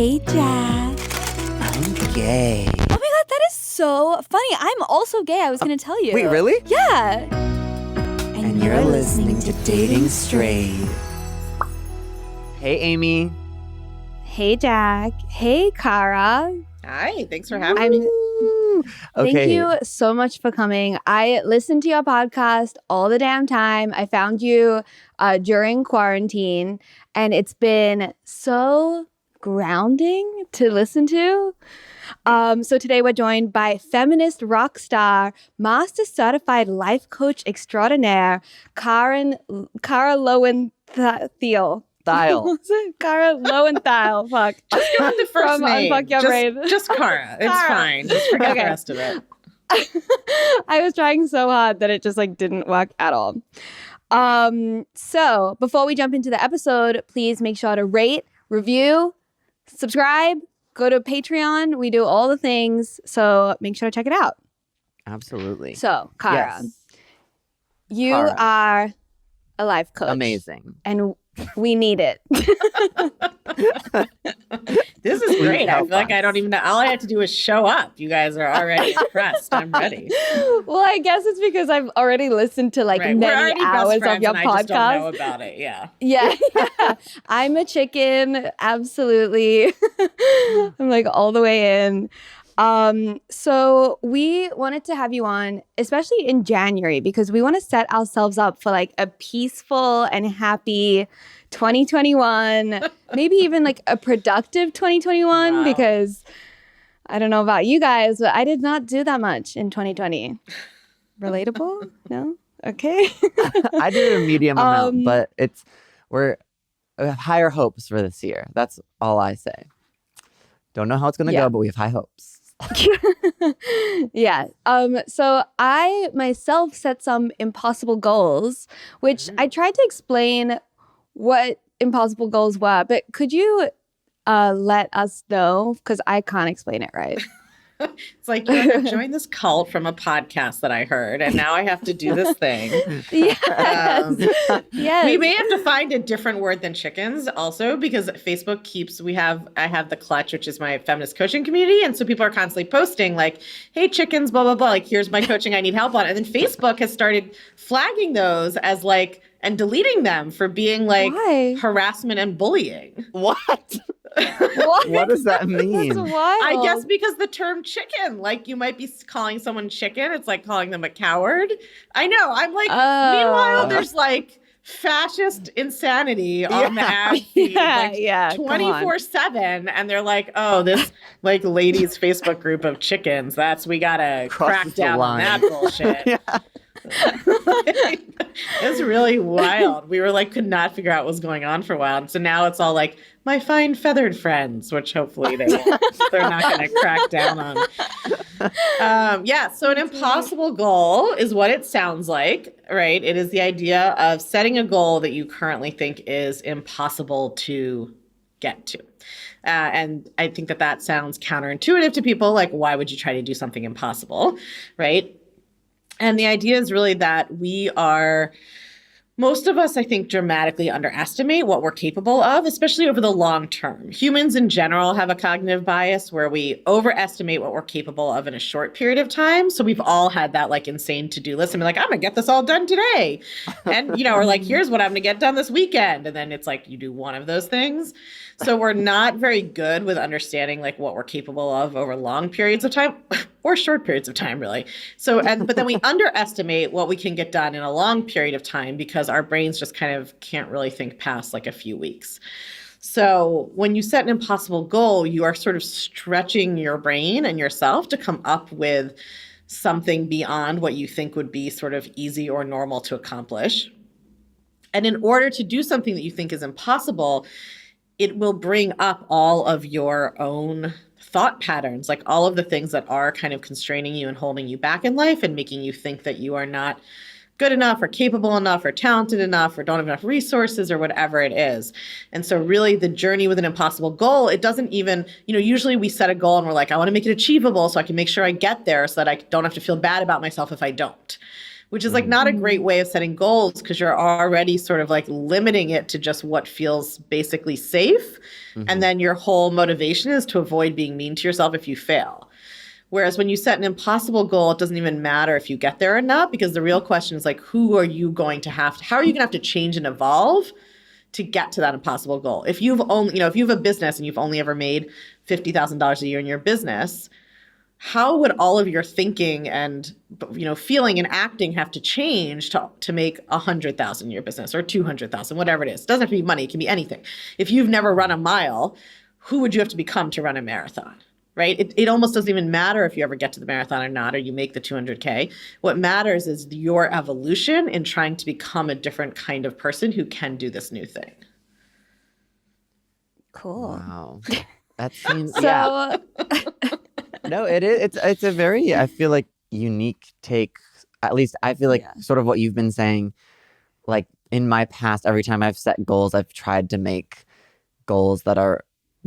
Hey, Jack. I'm gay. Oh my God, that is so funny. I'm also gay. I was going to tell you. Wait, really? Yeah. And you're listening to Dating Straight. Hey, Amy. Hey, Jack. Hey, Kara. Hi, thanks for having me. Okay. Thank you so much for coming. I listened to your podcast all the damn time. I found you during quarantine, and it's been so grounding to listen to. So today we're joined by feminist rock star, master certified life coach extraordinaire, Kara Loewentheil. Kara Loewentheil. Fuck. Just go with the first From name. Unfuck Your Brain. Just Kara. It's Kara. fine. Just forget Okay. the rest of it. I was trying so hard that it just didn't work at all. So before we jump into the episode, please make sure to rate, review, subscribe, go to Patreon. We do all the things. So make sure to check it out. Absolutely. So, Kara, Yes. you Kara. are a life coach. Amazing. And we need it. This is great. I help feel like us. I don't even know. All I have to do is show up. You guys are already impressed. I'm ready. Well, I guess it's because I've already listened to Right. We're many already best hours of friends your and I just don't know podcast. about it. Yeah. Yeah. I'm a chicken. Absolutely. I'm all the way in. So we wanted to have you on, especially in January, because we want to set ourselves up for a peaceful and happy 2021, maybe even a productive 2021, Wow. because I don't know about you guys, but I did not do that much in 2020. Relatable? No? Okay. I did a medium amount, but we have higher hopes for this year. That's all I say. Don't know how it's gonna Yeah. go, but we have high hopes. Yeah. So I myself set some impossible goals, which I tried to explain what impossible goals were, but could you let us know? Because I can't explain it right. It's like, join this cult from a podcast that I heard, and now I have to do this thing. Yes. Yes. We may have to find a different word than chickens also, because Facebook I have the Clutch, which is my feminist coaching community. And so people are constantly posting hey, chickens, blah, blah, blah. Here's my coaching I need help on. And then Facebook has started flagging those as and deleting them for being Why? harassment and bullying. What? What? What does that mean? That's wild. I guess because the term chicken, you might be calling someone chicken. It's like calling them a coward. I know. I'm meanwhile, there's fascist insanity on the ad feed, Yeah, come on. 24/7, and they're oh, this ladies Facebook group of chickens. We gotta Crosses crack the down on line. that bullshit. Yeah. It's really wild. We were could not figure out what was going on for a while, and so now it's all my fine feathered friends, which hopefully they're not going to crack down on. So an impossible goal is what it sounds like, right? It is the idea of setting a goal that you currently think is impossible to get to. And I think that sounds counterintuitive to people. Why would you try to do something impossible, right? And the idea is really that most of us, I think, dramatically underestimate what we're capable of, especially over the long term. Humans in general have a cognitive bias where we overestimate what we're capable of in a short period of time. So we've all had that insane to-do list and be I'm going to get this all done today. And, or here's what I'm going to get done this weekend. And then it's you do one of those things. So we're not very good with understanding what we're capable of over long periods of time or short periods of time, really. So, but then we underestimate what we can get done in a long period of time because our brains just kind of can't really think past a few weeks. So when you set an impossible goal, you are sort of stretching your brain and yourself to come up with something beyond what you think would be sort of easy or normal to accomplish. And in order to do something that you think is impossible, it will bring up all of your own thought patterns, all of the things that are kind of constraining you and holding you back in life and making you think that you are not good enough or capable enough or talented enough or don't have enough resources or whatever it is. And so really the journey with an impossible goal, it doesn't even, usually we set a goal and we're I want to make it achievable so I can make sure I get there so that I don't have to feel bad about myself if I don't. which is like not a great way of setting goals because you're already sort of like limiting it to just what feels basically safe. And then your whole motivation is to avoid being mean to yourself if you fail. Whereas when you set an impossible goal, it doesn't even matter if you get there or not, because the real question is like, how are you going to have to change and evolve to get to that impossible goal? If you've only, if you have a business and you've only ever made $50,000 a year in your business, how would all of your thinking and, feeling and acting have to change to make 100,000 in your business or 200,000, whatever it is? It doesn't have to be money. It can be anything. If you've never run a mile, who would you have to become to run a marathon? Right? It almost doesn't even matter if you ever get to the marathon or not, or you make the 200K. What matters is your evolution in trying to become a different kind of person who can do this new thing. Cool. Wow. That seems, So No, it is. It's a very, I feel like, unique take. At least I feel like sort of what you've been saying, like in my past, every time I've set goals, I've tried to make goals that are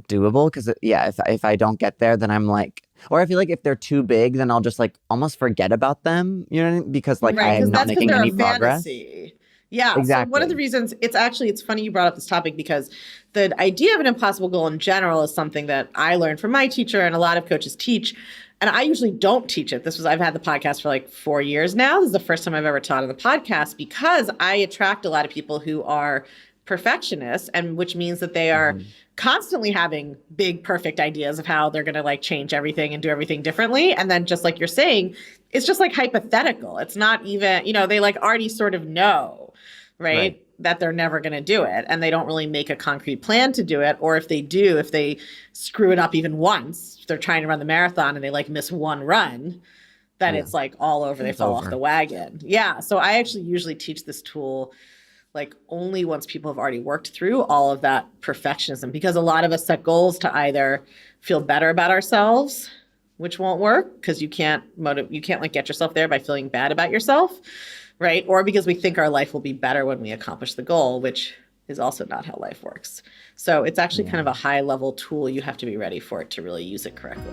doable, because if I don't get there, then I'm like, or I feel like if they're too big, then I'll just like almost forget about them, because like I am not making any progress. Fantasy. Yeah, exactly. So one of the reasons it's funny you brought up this topic, because the idea of an impossible goal in general is something that I learned from my teacher and a lot of coaches teach. And I usually don't teach it. I've had the podcast for like 4 years now. This is the first time I've ever taught on the podcast, because I attract a lot of people who are perfectionists, and which means that they are constantly having big, perfect ideas of how they're going to like change everything and do everything differently. And then just like you're saying, it's just like hypothetical. It's not even, they like already sort of know, right? That they're never going to do it. And they don't really make a concrete plan to do it. Or if they do, if they screw it up even once, if they're trying to run the marathon and they like miss one run, then it's like all over, they fall off the wagon. Yeah. So I actually usually teach this tool like only once people have already worked through all of that perfectionism, because a lot of us set goals to either feel better about ourselves, which won't work because you can't like get yourself there by feeling bad about yourself, right? Or because we think our life will be better when we accomplish the goal, which is also not how life works. So it's actually kind of a high level tool. You have to be ready for it to really use it correctly.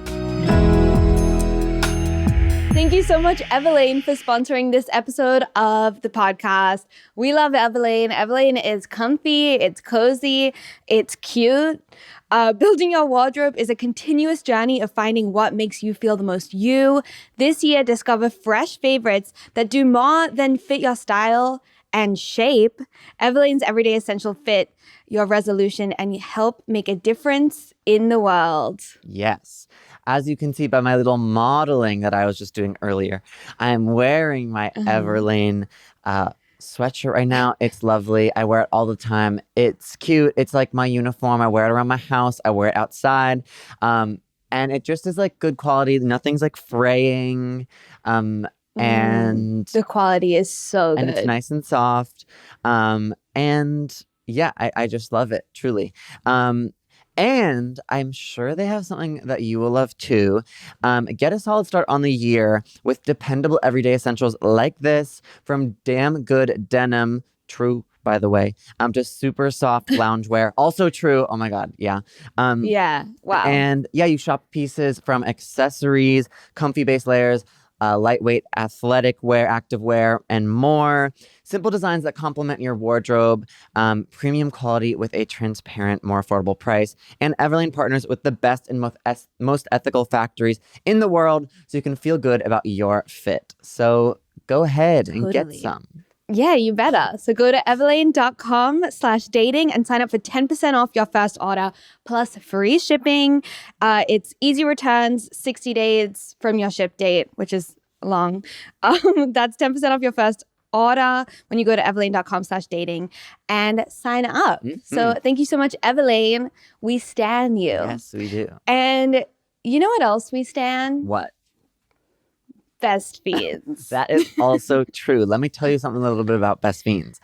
Thank you so much, Evelyn, for sponsoring this episode of the podcast. We love Evelyn. Evelyn is comfy, it's cozy, it's cute. Building your wardrobe is a continuous journey of finding what makes you feel the most you. This year, discover fresh favorites that do more than fit your style and shape. Evelyn's Everyday Essential fit your resolution and help make a difference in the world. Yes. As you can see by my little modeling that I was just doing earlier, I'm wearing my Everlane sweatshirt right now. It's lovely. I wear it all the time. It's cute. It's like my uniform. I wear it around my house. I wear it outside. And it just is like good quality. Nothing's like fraying. And the quality is so good. And it's nice and soft. And yeah, I just love it, truly. And I'm sure they have something that you will love too. Get a solid start on the year with dependable everyday essentials like this from Damn Good Denim. True, by the way. Just super soft loungewear. Also true. Oh my God. Yeah. Yeah. Wow. And yeah, you shop pieces from accessories, comfy base layers, lightweight athletic wear, active wear, and more. Simple designs that complement your wardrobe, premium quality with a transparent, more affordable price. And Everlane partners with the best and most ethical factories in the world, so you can feel good about your fit. So go ahead and get some. Yeah, you better. So go to everlane.com/dating and sign up for 10% off your first order plus free shipping. It's easy returns, 60 days from your ship date, which is long. That's 10% off your first order when you go to everlane.com/dating and sign up. So thank you so much, Evelyn. We stan you. Yes, we do. And you know what else we stan? What? Best Fiends. That is also true. Let me tell you something a little bit about Best Fiends.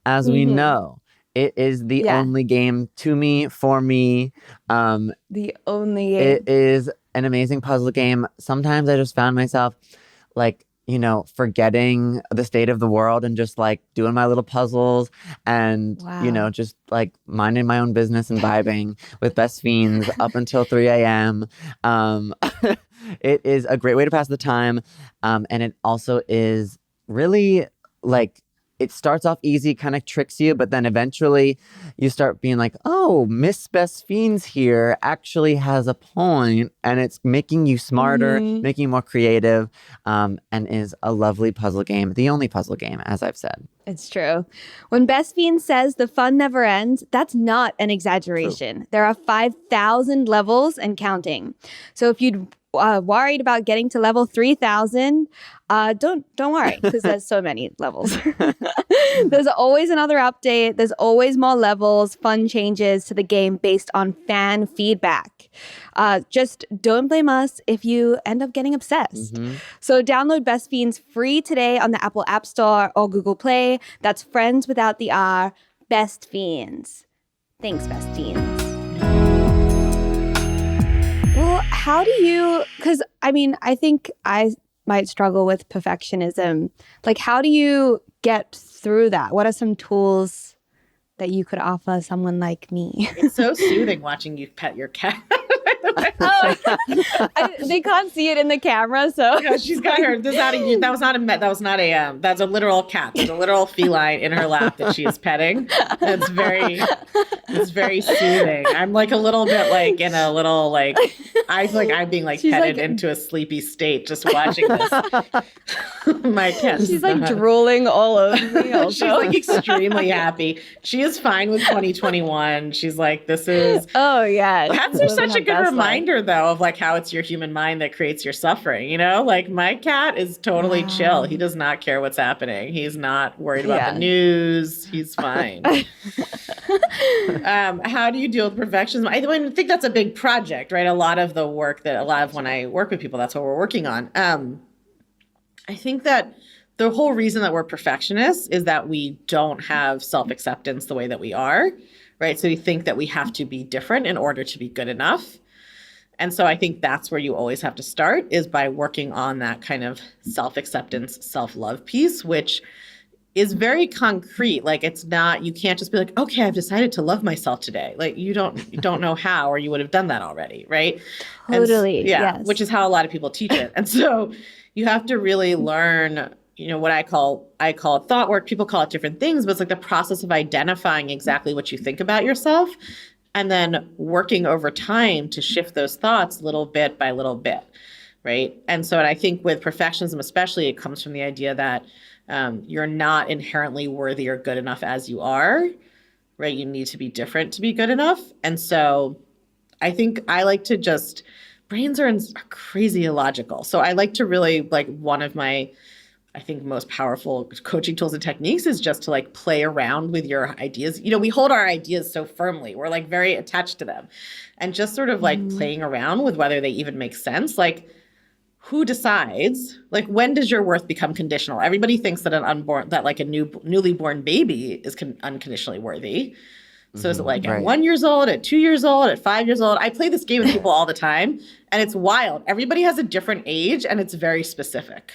As we know, it is the only game to me, for me. The only game. It is an amazing puzzle game. Sometimes I just found myself like, forgetting the state of the world and just like doing my little puzzles and, just like minding my own business and vibing with Best Fiends up until 3 a.m. It is a great way to pass the time. And it also is really like it starts off easy, kind of tricks you, but then eventually you start being like, oh, Miss Best Fiends here actually has a point, and it's making you smarter, making you more creative, and is a lovely puzzle game. The only puzzle game, as I've said. It's true. When Best Fiend says the fun never ends, that's not an exaggeration. True. There are 5,000 levels and counting. So if you'd worried about getting to level 3,000, don't worry, because there's so many levels. There's always another update. There's always more levels, fun changes to the game based on fan feedback. Just don't blame us if you end up getting obsessed. So download Best Fiends free today on the Apple App Store or Google Play. That's friends without the R, Best Fiends. Thanks, Best Fiends. Well, how do you, because I think I might struggle with perfectionism. Like, how do you get through that? What are some tools that you could offer someone like me? It's so soothing watching you pet your cat. They can't see it in the camera, so yeah, she's got her. That's a literal cat. There's a literal feline in her lap that she is petting. It's very soothing. I'm like a little bit like in a little like I feel like I'm being like she's petted like, into a sleepy state just watching this. My cat. She's like drooling all over me. Also. She's like extremely happy. She is fine with 2021. She's like, this is. Oh yeah. Cats are such a good reminder though of like how it's your human mind that creates your suffering, you know? Like my cat is totally chill. He does not care what's happening. He's not worried about the news. He's fine. How do you deal with perfectionism? I think that's a big project, right? A lot of when I work with people, that's what we're working on. I think that the whole reason that we're perfectionists is that we don't have self-acceptance the way that we are, right? So we think that we have to be different in order to be good enough. And so I think that's where you always have to start is by working on that kind of self-acceptance, self-love piece, which is very concrete. Like it's not, you can't just be like, okay, I've decided to love myself today. Like you don't know how, or you would have done that already, right? Totally. Yes. Which is how a lot of people teach it. And so you have to really learn, what I call thought work. People call it different things, but it's like the process of identifying exactly what you think about yourself and then working over time to shift those thoughts little bit by little bit, right? And so I think with perfectionism especially, it comes from the idea that you're not inherently worthy or good enough as you are, right? You need to be different to be good enough. And so I think I like to just, brains are crazy illogical. So I like to really one of my, I think, most powerful coaching tools and techniques is just to like play around with your ideas. We hold our ideas so firmly. We're like very attached to them and just sort of like playing around with whether they even make sense. Like who decides, like when does your worth become conditional? Everybody thinks that a newly born baby is unconditionally worthy. So is it like at 1 year old, at 2 years old, at 5 years old? I play this game with people all the time and it's wild. Everybody has a different age and it's very specific.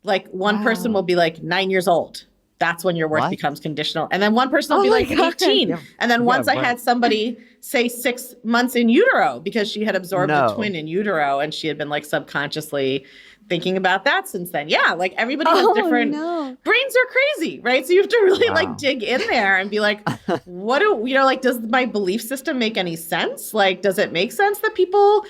Like one person will be like 9 years old. That's when your worth becomes conditional. And then one person will be like 18. Yeah. And then once I had somebody say 6 months in utero because she had absorbed a twin in utero and she had been like subconsciously thinking about that since then. Yeah, like everybody has different brains are crazy, right? So you have to really like dig in there and be like, does my belief system make any sense? Like, does it make sense that people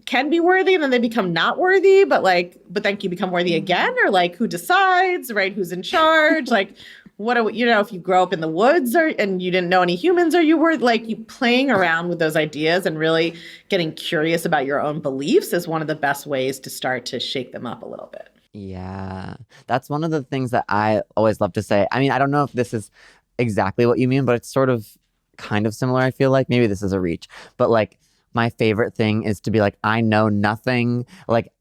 can be worthy and then they become not worthy, but then you become worthy again? Or like who decides, right? Who's in charge? Like if you grow up in the woods and you didn't know any humans, or you were like you playing around with those ideas and really getting curious about your own beliefs is one of the best ways to start to shake them up a little bit. Yeah, that's one of the things that I always love to say. I mean, I don't know if this is exactly what you mean, but it's sort of kind of similar. I feel like maybe this is a reach, but like my favorite thing is to be like, I know nothing, like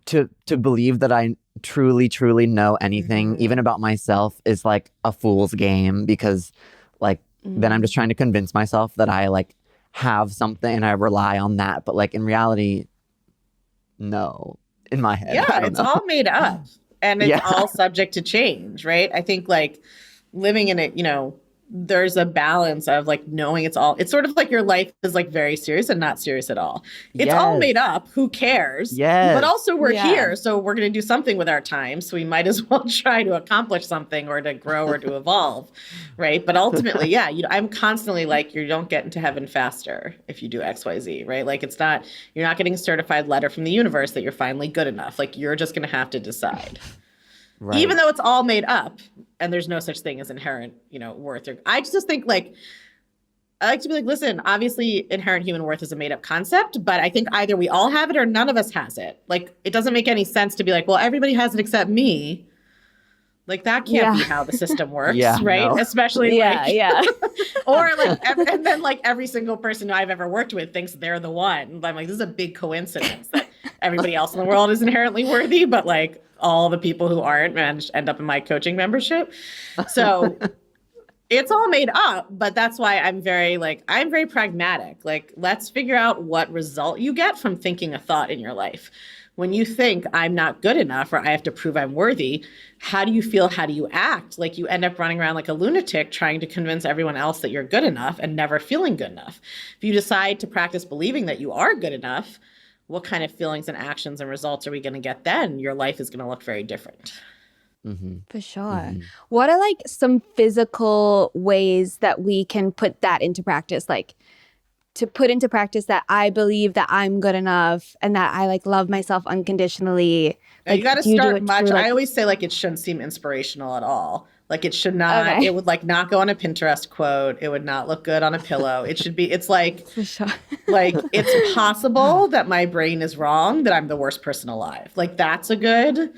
to believe that I truly, truly know anything, even about myself, is like a fool's game because like then I'm just trying to convince myself that I like have something and I rely on that. But like in reality, no, in my head. Yeah, it's all made up and it's all subject to change, right? I think like living in it, there's a balance of like knowing it's sort of like your life is like very serious and not serious at all. It's all made up. Who cares? Yes. But also we're here. So we're going to do something with our time. So we might as well try to accomplish something or to grow or to evolve. Right. But ultimately, yeah, I'm constantly like, you don't get into heaven faster if you do X, Y, Z. Right. Like you're not getting a certified letter from the universe that you're finally good enough. Like you're just going to have to decide. Right. Even though it's all made up and there's no such thing as inherent, worth. I just think like, I like to be like, listen, obviously inherent human worth is a made up concept, but I think either we all have it or none of us has it. Like, it doesn't make any sense to be like, well, everybody has it except me. Like that can't be how the system works, right? No. Especially or like, and then like every single person I've ever worked with thinks they're the one. I'm like, this is a big coincidence that everybody else in the world is inherently worthy, but like all the people who aren't end up in my coaching membership. So it's all made up, but that's why I'm very pragmatic. Like, let's figure out what result you get from thinking a thought in your life. When you think I'm not good enough or I have to prove I'm worthy, how do you feel? How do you act? Like you end up running around like a lunatic trying to convince everyone else that you're good enough and never feeling good enough. If you decide to practice believing that you are good enough, what kind of feelings and actions and results are we going to get then? Your life is going to look very different. Mm-hmm. For sure. Mm-hmm. What are like some physical ways that we can put that into practice? Like to put into practice that I believe that I'm good enough and that I like love myself unconditionally. Like, you got to start much. I always say like it shouldn't seem inspirational at all. Like it should not, it would like not go on a Pinterest quote. It would not look good on a pillow. It should be, it's like, like it's possible that my brain is wrong, that I'm the worst person alive. Like that's a good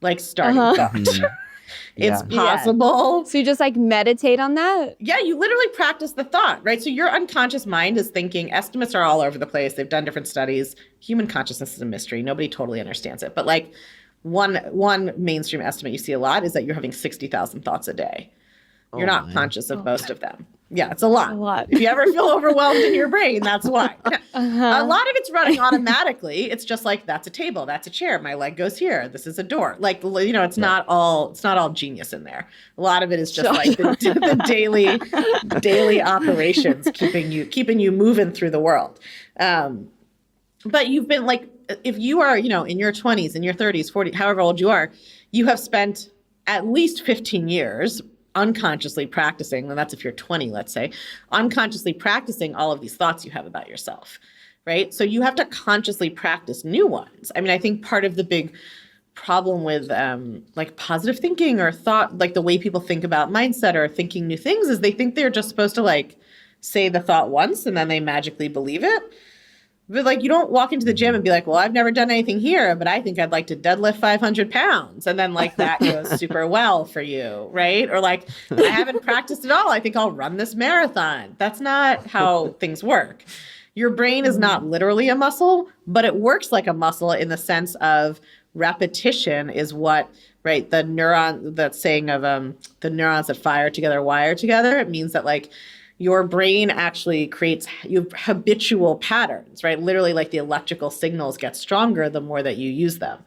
like starting thought. It's possible. So you just like meditate on that? Yeah, you literally practice the thought, right? So your unconscious mind is thinking, estimates are all over the place. They've done different studies. Human consciousness is a mystery. Nobody totally understands it. But like one mainstream estimate you see a lot is that you're having 60,000 thoughts a day. You're not conscious of most of them. Yeah, it's a lot. If you ever feel overwhelmed in your brain, that's why. A lot of it's running automatically. It's just like, that's a table, that's a chair, my leg goes here, this is a door. Like, it's not all genius in there. A lot of it is just like the daily operations keeping you moving through the world. But you've been like, if you are, in your 20s, in your 30s, 40, however old you are, you have spent at least 15 years unconsciously practicing, and that's if you're 20, let's say, unconsciously practicing all of these thoughts you have about yourself, right? So you have to consciously practice new ones. I mean, I think part of the big problem with like positive thinking or thought, like the way people think about mindset or thinking new things is they think they're just supposed to like say the thought once and then they magically believe it. But like, you don't walk into the gym and be like, well, I've never done anything here, but I think I'd like to deadlift 500 pounds. And then like that goes super well for you, right? Or like, I haven't practiced at all. I think I'll run this marathon. That's not how things work. Your brain is not literally a muscle, but it works like a muscle in the sense of repetition is what, right? The neuron, that saying of the neurons that fire together, wire together. It means that like, your brain actually creates habitual patterns, right? Literally like the electrical signals get stronger the more that you use them.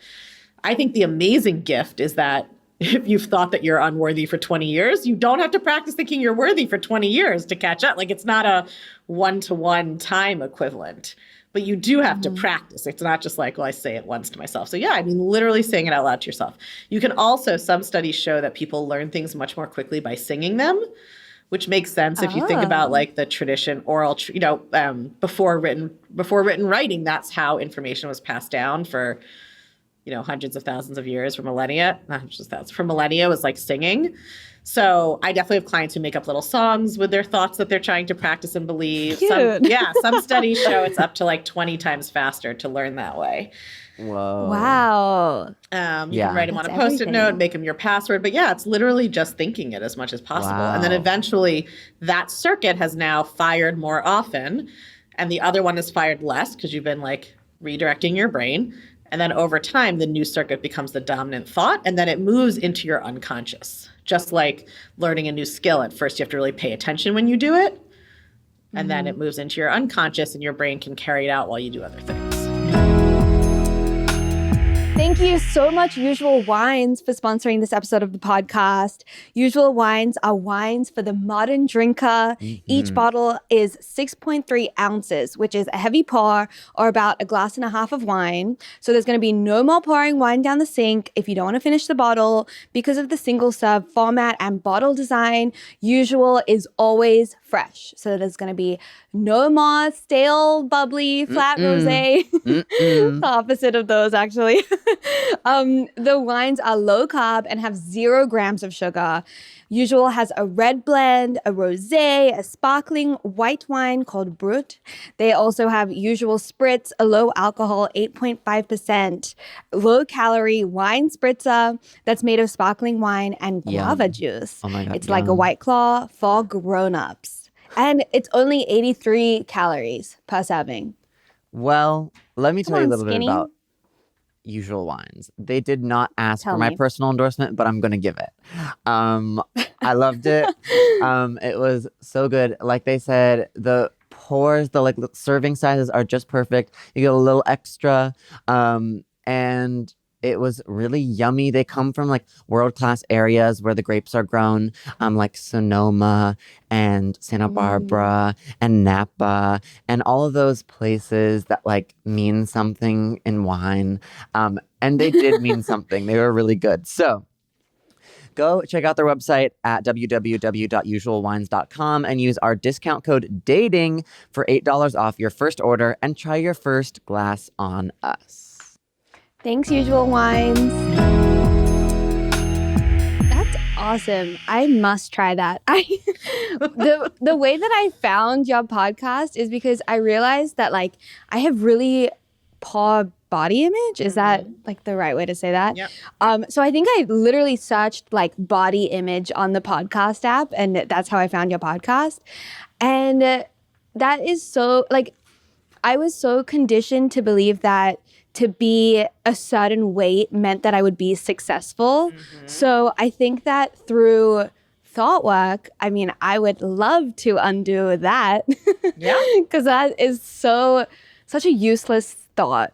I think the amazing gift is that if you've thought that you're unworthy for 20 years, you don't have to practice thinking you're worthy for 20 years to catch up. Like it's not a one-to-one time equivalent, but you do have to practice. It's not just like, well, I say it once to myself. So yeah, I mean, literally saying it out loud to yourself. You can also, some studies show that people learn things much more quickly by singing them, which makes sense if you think about like the tradition, oral, before written writing, that's how information was passed down for, hundreds of thousands of years, for millennia, not hundreds of thousands, for millennia was like singing. So I definitely have clients who make up little songs with their thoughts that they're trying to practice and believe. Some studies show it's up to like 20 times faster to learn that way. Whoa. Wow. You can write them on a Post-it note, make them your password. But yeah, it's literally just thinking it as much as possible. Wow. And then eventually that circuit has now fired more often and the other one is fired less because you've been like redirecting your brain. And then over time, the new circuit becomes the dominant thought and then it moves into your unconscious. Just like learning a new skill. At first, you have to really pay attention when you do it. And then it moves into your unconscious and your brain can carry it out while you do other things. Thank Thank you so much, Usual Wines, for sponsoring this episode of the podcast. Usual Wines are wines for the modern drinker. Each bottle is 6.3 ounces, which is a heavy pour or about a glass and a half of wine. So there's going to be no more pouring wine down the sink if you don't want to finish the bottle. Because of the single serve format and bottle design, Usual is always fresh. So there's going to be no more stale, bubbly, flat rosé. The opposite of those, actually. The wines are low carb and have 0 grams of sugar. Usual has a red blend, a rosé, a sparkling white wine called Brut. They also have Usual Spritz, a low alcohol, 8.5%, low calorie wine spritzer that's made of sparkling wine and guava juice. Oh my God, it's like a White Claw for grown-ups. And it's only 83 calories per serving. Well, let me tell you a little skinny. bit about Usual Wines. They did not ask Tell for my me. personal endorsement, but I'm going to give it. I loved it. It was so good. Like they said, the pours, the serving sizes are just perfect. You get a little extra. And it was really yummy. They come from like world-class areas where the grapes are grown, like Sonoma and Santa Barbara and Napa and all of those places that like mean something in wine. And they did mean something. They were really good. So go check out their website at www.usualwines.com and use our discount code DATING for $8 off your first order and try your first glass on us. Thanks, Usual Wines. That's awesome. I must try that. The way that I found your podcast is because I realized that like I have really poor body image. Is that like the right way to say that? Yep. So I think I literally searched like body image on the podcast app, and that's how I found your podcast. And that is so like I was so conditioned to believe that to be a certain weight meant that I would be successful. So I think that through thought work, I mean, I would love to undo that. Yeah. Because that is such a useless thought,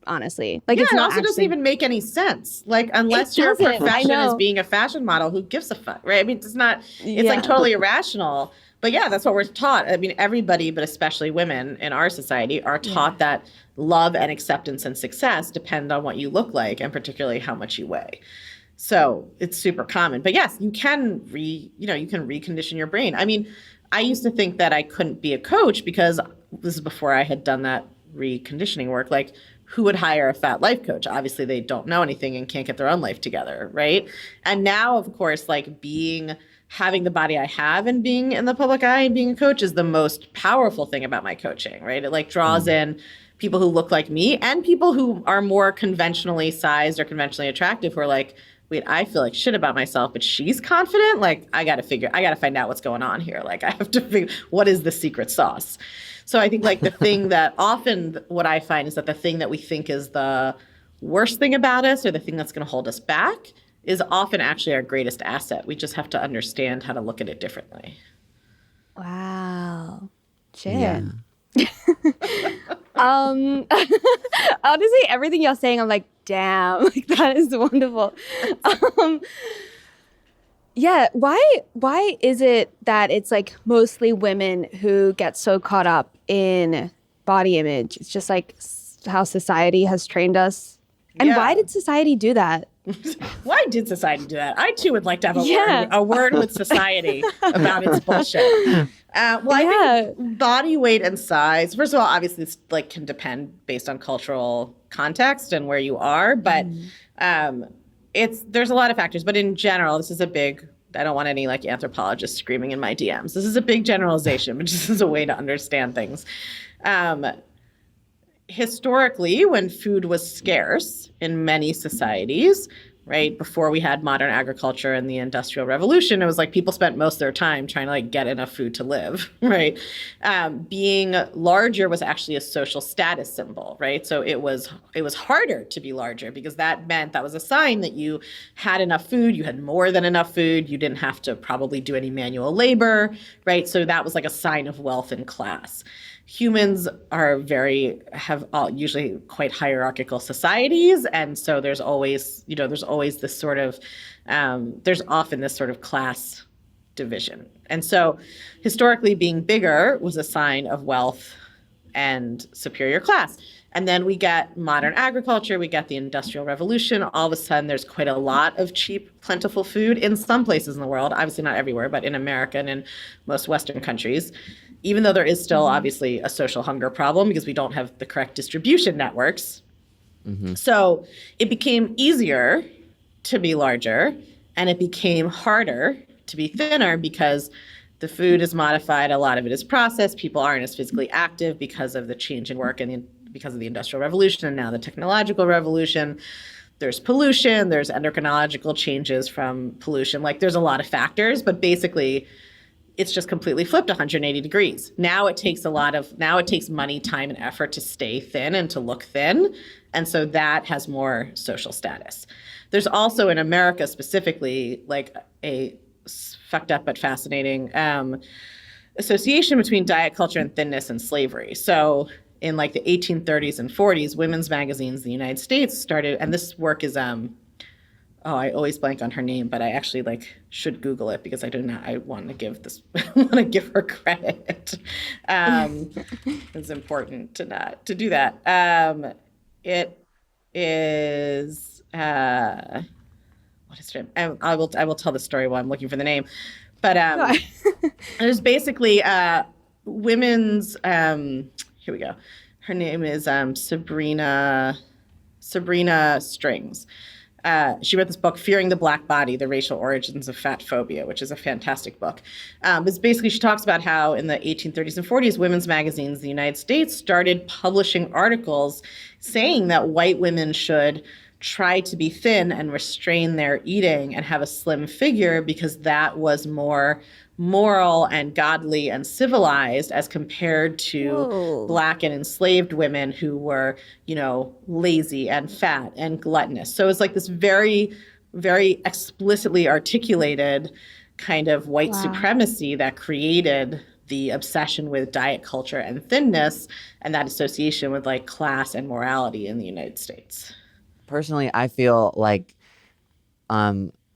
honestly. Like, Yeah, it's it not also doesn't actually, even make any sense. Like, unless It your doesn't, I profession is know. being a fashion model, who gives a fuck, right? I mean, it's like Yeah. totally irrational. But yeah, that's what we're taught. I mean, everybody, but especially women in our society, are taught that love and acceptance and success depend on what you look like and particularly how much you weigh. So it's super common. But yes, you can recondition your brain. I mean, I used to think that I couldn't be a coach because this is before I had done that reconditioning work. Like, who would hire a fat life coach? Obviously, they don't know anything and can't get their own life together, right? And now, of course, like having the body I have and being in the public eye and being a coach is the most powerful thing about my coaching, right? It like draws in people who look like me and people who are more conventionally sized or conventionally attractive who are like, wait, I feel like shit about myself, but she's confident. Like, I got to find out what's going on here. Like, I have to figure, what is the secret sauce? So I think like the thing that often what I find is that the thing that we think is the worst thing about us or the thing that's going to hold us back is often actually our greatest asset. We just have to understand how to look at it differently. Wow. Shit. Yeah. Honestly, everything you're saying, I'm like, damn, like that is wonderful. Yeah, why is it that it's like mostly women who get so caught up in body image? It's just like how society has trained us. And why did society do that? Why did society do that? I too would like to have Yeah. a word with society about its bullshit. I think body weight and size, first of all, obviously this like can depend based on cultural context and where you are, but there's a lot of factors. But in general, this is a big, I don't want any like anthropologists screaming in my DMs. This is a big generalization, but just as a way to understand things. Historically, when food was scarce in many societies, right? Before we had modern agriculture and the Industrial Revolution, it was like people spent most of their time trying to like get enough food to live, right? Being larger was actually a social status symbol, right? So it was harder to be larger because that meant that was a sign that you had enough food, you had more than enough food, you didn't have to probably do any manual labor, right? So that was like a sign of wealth and class. Humans have usually quite hierarchical societies. And so there's always this sort of, there's often this sort of class division. And so historically being bigger was a sign of wealth and superior class. And then we get modern agriculture, we get the Industrial Revolution. All of a sudden, there's quite a lot of cheap, plentiful food in some places in the world, obviously not everywhere, but in America and in most Western countries, even though there is still obviously a social hunger problem because we don't have the correct distribution networks. Mm-hmm. So it became easier to be larger and it became harder to be thinner because the food is modified. A lot of it is processed. People aren't as physically active because of the change in work and because of the Industrial Revolution and now the technological revolution. There's pollution. There's endocrinological changes from pollution. Like there's a lot of factors, but basically it's just completely flipped 180 degrees. Now it takes money, time, and effort to stay thin and to look thin. And so that has more social status. There's also in America specifically like a fucked up but fascinating association between diet culture and thinness and slavery. So in like the 1830s and 40s, women's magazines in the United States started, and this work is I always blank on her name, but I actually like should Google it because I want to give her credit. It's important to do that. It is what is it? I will tell the story while I'm looking for the name. But there's basically women's here we go. Her name is Sabrina Strings. She wrote this book, Fearing the Black Body, The Racial Origins of Fat Phobia, which is a fantastic book. But basically, she talks about how in the 1830s and 40s, women's magazines in the United States started publishing articles saying that white women should try to be thin and restrain their eating and have a slim figure because that was more moral and godly and civilized as compared to Black and enslaved women who were, lazy and fat and gluttonous. So it's like this very, very explicitly articulated kind of white supremacy that created the obsession with diet culture and thinness and that association with like class and morality in the United States. Personally, I feel like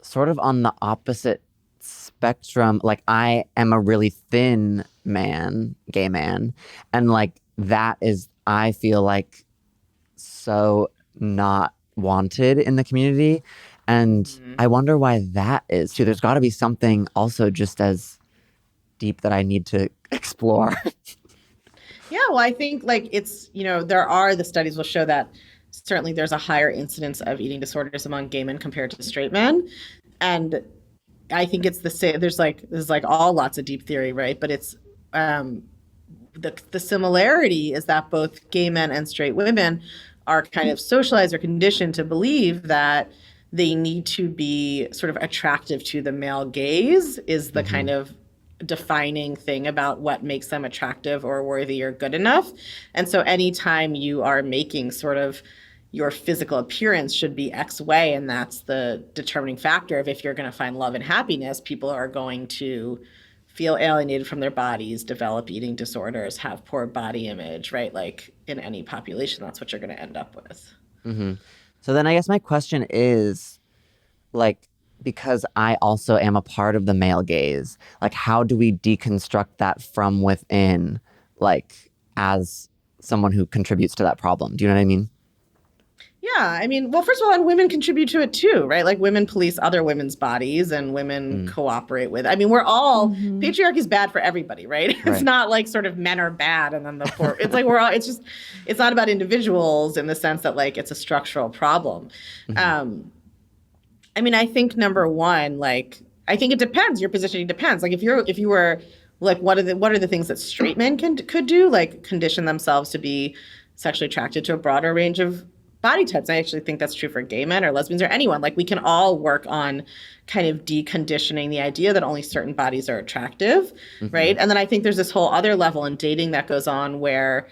sort of on the opposite spectrum. Like I am a really thin man, gay man, and like that is, I feel like, so not wanted in the community. And I wonder why that is too. There's got to be something also just as deep that I need to explore. Yeah, well, I think like it's, the studies will show that certainly there's a higher incidence of eating disorders among gay men compared to straight men. And I think it's the same. There's all lots of deep theory, right? But it's the similarity is that both gay men and straight women are kind of socialized or conditioned to believe that they need to be sort of attractive to the male gaze is the kind of defining thing about what makes them attractive or worthy or good enough. And so anytime you are making sort of your physical appearance should be X way, and that's the determining factor of if you're going to find love and happiness, people are going to feel alienated from their bodies, develop eating disorders, have poor body image, right? Like in any population, that's what you're going to end up with. Mm-hmm. So then I guess my question is, like, because I also am a part of the male gaze, like, how do we deconstruct that from within, like, as someone who contributes to that problem? Do you know what I mean? Yeah, I mean, well, first of all, and women contribute to it too, right? Like women police other women's bodies and women cooperate with. I mean, we're all patriarchy is bad for everybody, right? It's not like sort of men are bad and then the poor. It's like we're all. It's not about individuals in the sense that like it's a structural problem. I mean, I think number one, like I think it depends. Your positioning depends. Like if you were like what are the things that straight men could do? Like condition themselves to be sexually attracted to a broader range of body types. I actually think that's true for gay men or lesbians or anyone. Like we can all work on kind of deconditioning the idea that only certain bodies are attractive, right? And then I think there's this whole other level in dating that goes on where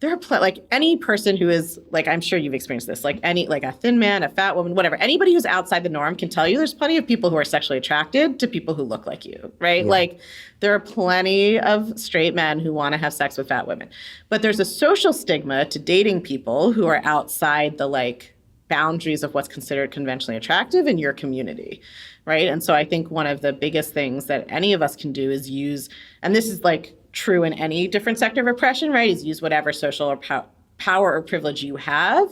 there are like any person who is like, I'm sure you've experienced this, like any, like a thin man, a fat woman, whatever, anybody who's outside the norm can tell you there's plenty of people who are sexually attracted to people who look like you, right? Like there are plenty of straight men who want to have sex with fat women, but there's a social stigma to dating people who are outside the like boundaries of what's considered conventionally attractive in your community, right? And so I think one of the biggest things that any of us can do is use, and this is like true in any different sector of oppression, right, is use whatever social or power or privilege you have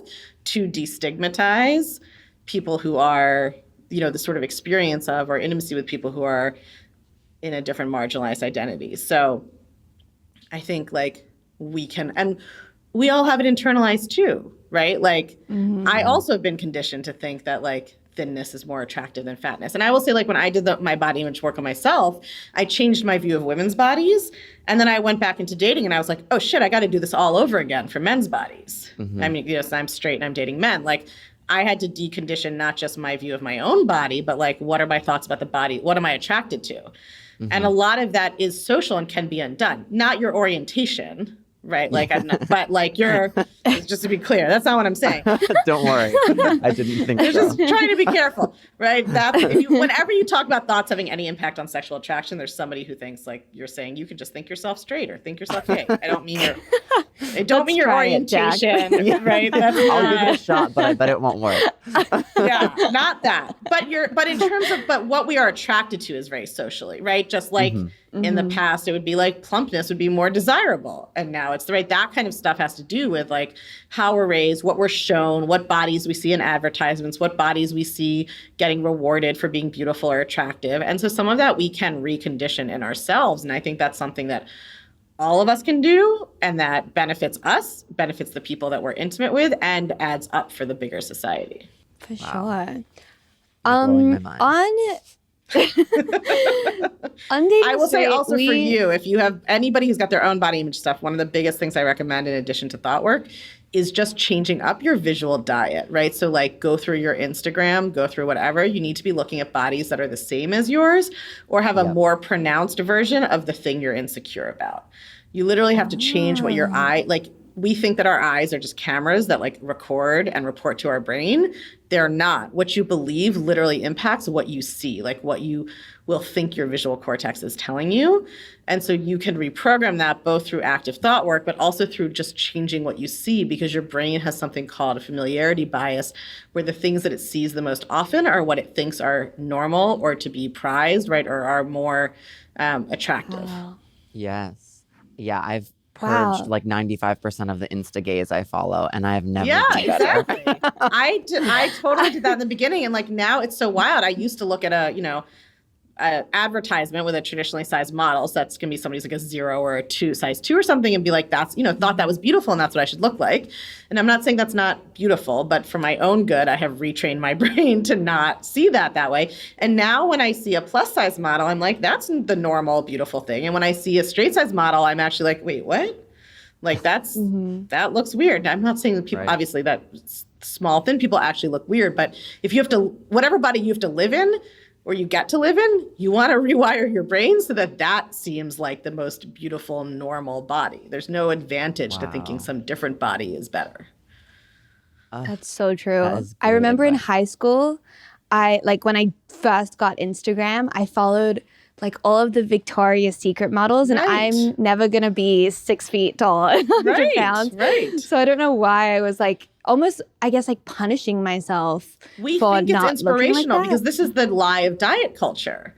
to destigmatize people who are, you know, the sort of experience of or intimacy with people who are in a different marginalized identity. So I think like we can, and we all have it internalized too, right? Like I also have been conditioned to think that like thinness is more attractive than fatness. And I will say, like, when I did my body image work on myself, I changed my view of women's bodies. And then I went back into dating and I was like, oh shit, I got to do this all over again for men's bodies. I mean, yes, I'm straight and I'm dating men. Like, I had to decondition not just my view of my own body, but like, what are my thoughts about the body? What am I attracted to? And a lot of that is social and can be undone. Not your orientation, right? Like, I'm not, but like just to be clear, that's not what I'm saying. Don't worry. I didn't think You're so. just trying to be careful, right? That's whenever you talk about thoughts having any impact on sexual attraction, there's somebody who thinks like you're saying you can just think yourself straight or think yourself gay. I don't mean your orientation, right? That's I'll give it a shot, but I bet it won't work. yeah, not that. But in terms of what we are attracted to is very socially, right? Just like in the past, it would be like plumpness would be more desirable, and now it's right. That kind of stuff has to do with like how we're raised, what we're shown, what bodies we see in advertisements, what bodies we see getting rewarded for being beautiful or attractive, and so some of that we can recondition in ourselves, and I think that's something that all of us can do, and that benefits us, benefits the people that we're intimate with, and adds up for the bigger society. For sure. You're blowing my mind. On dating I will say straight, also for you, if you have anybody who's got their own body image stuff, one of the biggest things I recommend in addition to thought work is just changing up your visual diet, right? So like go through your Instagram, go through whatever. You need to be looking at bodies that are the same as yours or have a more pronounced version of the thing you're insecure about. You literally have to change what your eye, like we think that our eyes are just cameras that like record and report to our brain. They're not. What you believe literally impacts what you see, like what you will think your visual cortex is telling you. And so you can reprogram that both through active thought work, but also through just changing what you see, because your brain has something called a familiarity bias, where the things that it sees the most often are what it thinks are normal or to be prized, right, or are more attractive. Wow. Yes. Yeah, I've purged like 95% of the Insta gays I follow, and I have never Yeah, done better. exactly. I totally did that in the beginning, and like now it's so wild. I used to look at a advertisement with a traditionally sized model, so that's gonna be somebody's like a 0 or a size 2 or something, and be like, that's, thought that was beautiful and that's what I should look like. And I'm not saying that's not beautiful, but for my own good, I have retrained my brain to not see that way. And now when I see a plus size model, I'm like, that's the normal beautiful thing. And when I see a straight size model, I'm actually like, wait, what? Like that looks weird. I'm not saying that people, obviously that small thin people actually look weird, but if you have to, whatever body you have to live in, or you get to live in, you want to rewire your brain so that seems like the most beautiful, normal body. There's no advantage to thinking some different body is better. That's so true. That is I great remember in advice. high school, when I first got Instagram, I followed like all of the Victoria's Secret models, and Right. I'm never going to be 6 feet tall and 100 pounds. Right. So I don't know why I was like almost, I guess, like punishing myself We for think it's not looking like inspirational that. because this is the lie of diet culture,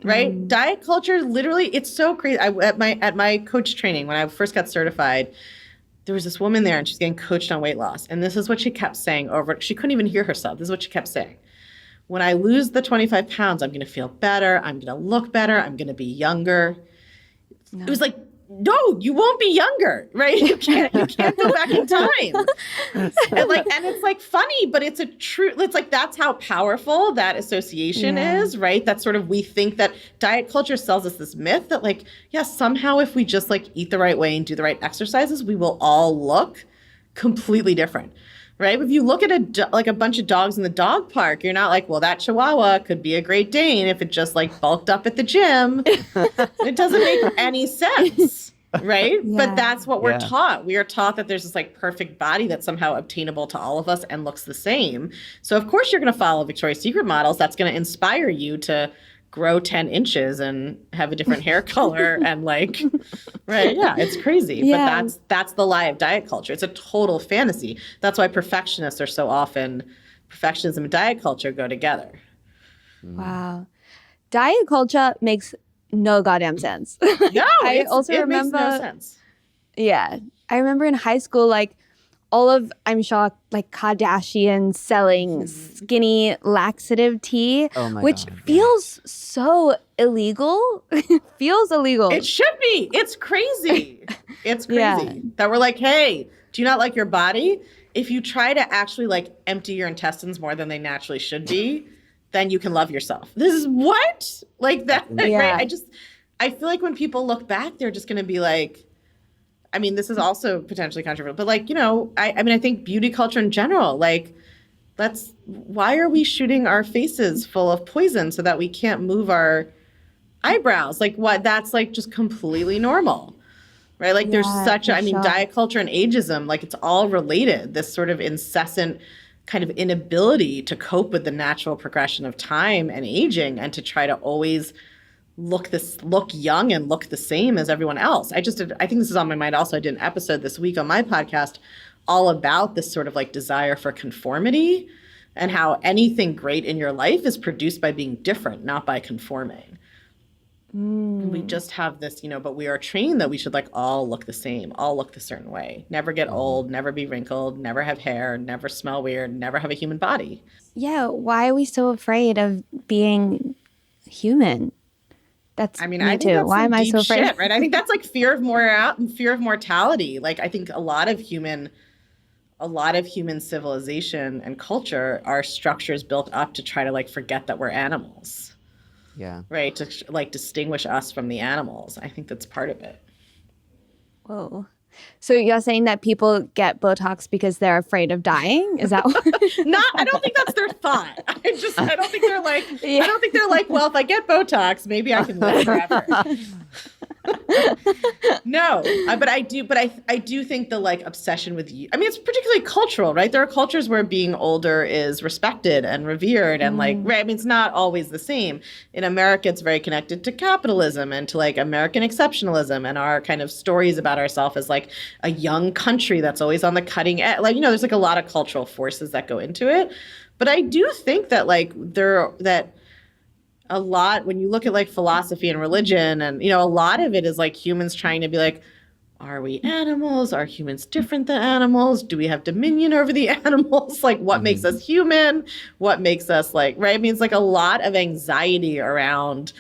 right? Diet culture, literally, it's so crazy. At my coach training, when I first got certified, there was this woman there and she's getting coached on weight loss. And this is what she kept saying she couldn't even hear herself. This is what she kept saying. When I lose the 25 pounds, I'm going to feel better. I'm going to look better. I'm going to be younger. No. It was like, no, you won't be younger, right? You can't go back in time. And it's like funny, but it's a true, it's like, that's how powerful that association is, right? That's sort of, we think that diet culture sells us this myth that like, yeah, somehow if we just like eat the right way and do the right exercises, we will all look completely different. right? If you look at a bunch of dogs in the dog park, you're not like, well, that Chihuahua could be a Great Dane if it just like bulked up at the gym. It doesn't make any sense, right? Yeah. But that's what we're Yeah. taught. We are taught that there's this like perfect body that's somehow obtainable to all of us and looks the same. So of course you're going to follow Victoria's Secret models. That's going to inspire you to grow 10 inches and have a different hair color and like, right? Yeah, it's crazy. Yeah. But that's the lie of diet culture. It's a total fantasy. That's why perfectionists are so often, perfectionism and diet culture go together. Wow. Diet culture makes no goddamn sense. No, I it also makes remember, no sense. yeah, I remember in high school, like all of, I'm shocked, like Kardashians selling skinny laxative tea, Oh my which God, yeah. feels so illegal. Feels illegal. It should be. It's crazy. It's crazy Yeah. that we're like, hey, do you not like your body? If you try to actually like empty your intestines more than they naturally should be, then you can love yourself. This is what? Like that, Yeah. right? I feel like when people look back, they're just going to be like, I mean, this is also potentially controversial, but like, you know, I mean, I think beauty culture in general, like, why are we shooting our faces full of poison so that we can't move our eyebrows? Like, what? That's like just completely normal, right? Like, there's Yeah, such for I mean, sure. diet culture and ageism, like, it's all related. This sort of incessant kind of inability to cope with the natural progression of time and aging and to try to always look young and look the same as everyone else. I think this is on my mind also. I did an episode this week on my podcast all about this sort of like desire for conformity and how anything great in your life is produced by being different, not by conforming. And we just have this, you know, but we are trained that we should like all look the same, all look the certain way, never get old, never be wrinkled, never have hair, never smell weird, never have a human body. Yeah, why are we so afraid of being human? That's I mean, me I think too. that's Why some am I deep so afraid? shit, right? I think that's like fear of mortality. Like, I think a lot of human civilization and culture are structures built up to try to like forget that we're animals, Yeah. right? To like distinguish us from the animals. I think that's part of it. Whoa. So you're saying that people get Botox because they're afraid of dying? Is that what? I don't think that's their thought. I don't think they're like, Yeah. I don't think they're like, well, if I get Botox, maybe I can live forever. No, but I do think the like obsession with you. I mean, it's particularly cultural, right? There are cultures where being older is respected and revered, and like, right? I mean, it's not always the same. In America, it's very connected to capitalism and to like American exceptionalism and our kind of stories about ourselves as like a young country that's always on the cutting edge. Like, you know, there's like a lot of cultural forces that go into it. But I do think that like a lot, when you look at like philosophy and religion, and you know, a lot of it is like humans trying to be like, are we animals? Are humans different than animals? Do we have dominion over the animals? Like, what makes us human? What makes us like, right? I mean, it's like a lot of anxiety around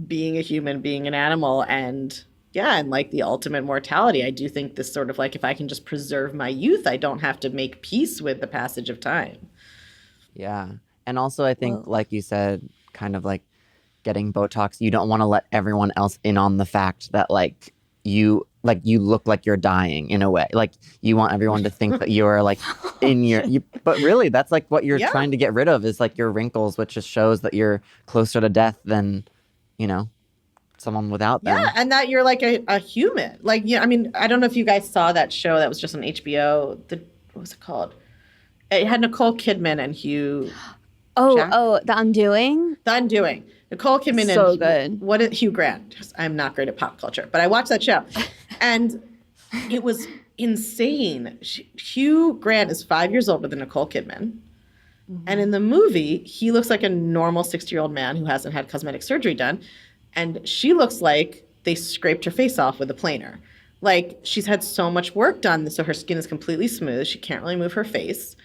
being a human, being an animal, and yeah, and like the ultimate mortality. I do think this sort of like, if I can just preserve my youth, I don't have to make peace with the passage of time. Yeah. And also, I think, Whoa. like you said, kind of like getting Botox, you don't want to let everyone else in on the fact that you look like you're dying in a way. Like, you want everyone to think that you're like but really that's like what you're Yeah. trying to get rid of is like your wrinkles, which just shows that you're closer to death than, you know, someone without them. Yeah, and that you're like a human. Like, yeah, I mean, I don't know if you guys saw that show that was just on HBO. What was it called? It had Nicole Kidman and Hugh. Jack? Oh, The Undoing? The Undoing. Nicole Kidman So and good. Hugh Grant. I'm not great at pop culture, but I watched that show, and it was insane. Hugh Grant is 5 years older than Nicole Kidman. And in the movie, he looks like a normal 60-year-old man who hasn't had cosmetic surgery done. And she looks like they scraped her face off with a planer. Like, she's had so much work done, so her skin is completely smooth. She can't really move her face.